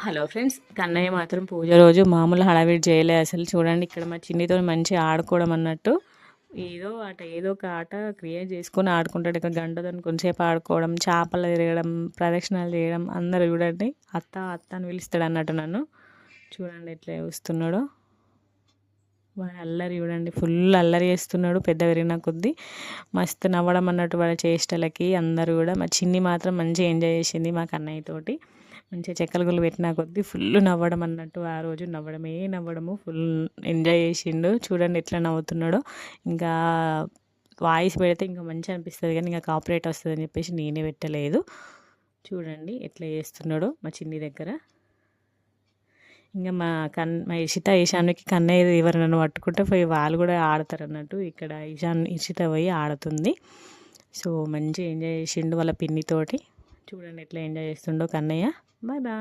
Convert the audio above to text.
Hello friends, Kannayya మాత్రం పూజ రోజు మామూలు హడావిడి చేయలే అసలు. చూడండి ఇక్కడ మా చిన్నితో మంచిగా ఆడుకోవడం అన్నట్టు ఏదో ఒక ఆట క్రియేట్ చేసుకొని ఆడుకుంటాడు. ఇక్కడ గంటతో కొంచెంసేపు ఆడుకోవడం, చేపలు తిరగడం, ప్రదక్షిణాలు చేయడం. అందరూ చూడండి అత్త అత్త అని పిలుస్తాడు అన్నట్టు నన్ను. చూడండి ఎట్లా చూస్తున్నాడో. వాడు అల్లరి చూడండి, ఫుల్ అల్లరి చేస్తున్నాడు. పెద్ద పెరిగిన కొద్దీ మస్తు నవ్వడం అన్నట్టు వాళ్ళ చేష్టలకి. అందరూ కూడా మా చిన్ని మాత్రం మంచిగా ఎంజాయ్ చేసింది మా కన్నయ్యతోటి. మంచిగా చెక్కల గుళ్ళు పెట్టిన కొద్దీ ఫుల్ నవ్వడం అన్నట్టు. ఆ రోజు నవ్వడము ఫుల్ ఎంజాయ్ చేసిండు. చూడండి ఎట్లా నవ్వుతున్నాడో. ఇంకా వాయిస్ పెడితే ఇంకా మంచిగా అనిపిస్తుంది, కానీ ఇంకా కాపరేట్ వస్తుంది అని చెప్పేసి నేనే పెట్టలేదు. చూడండి ఎట్లా చేస్తున్నాడో మా చిన్ని దగ్గర. ఇంకా మా ఈశాన్యకి కన్నయ్య ఎవరైనా పట్టుకుంటే పోయి వాళ్ళు కూడా ఆడతారు అన్నట్టు. ఇక్కడ ఇషిత పోయి ఆడుతుంది. సో మంచిగా ఎంజాయ్ చేసిండు వాళ్ళ పిన్నితోటి. చూడండి ఎట్లా ఎంజాయ్ చేస్తుండో కన్నయ్య. Bye bye.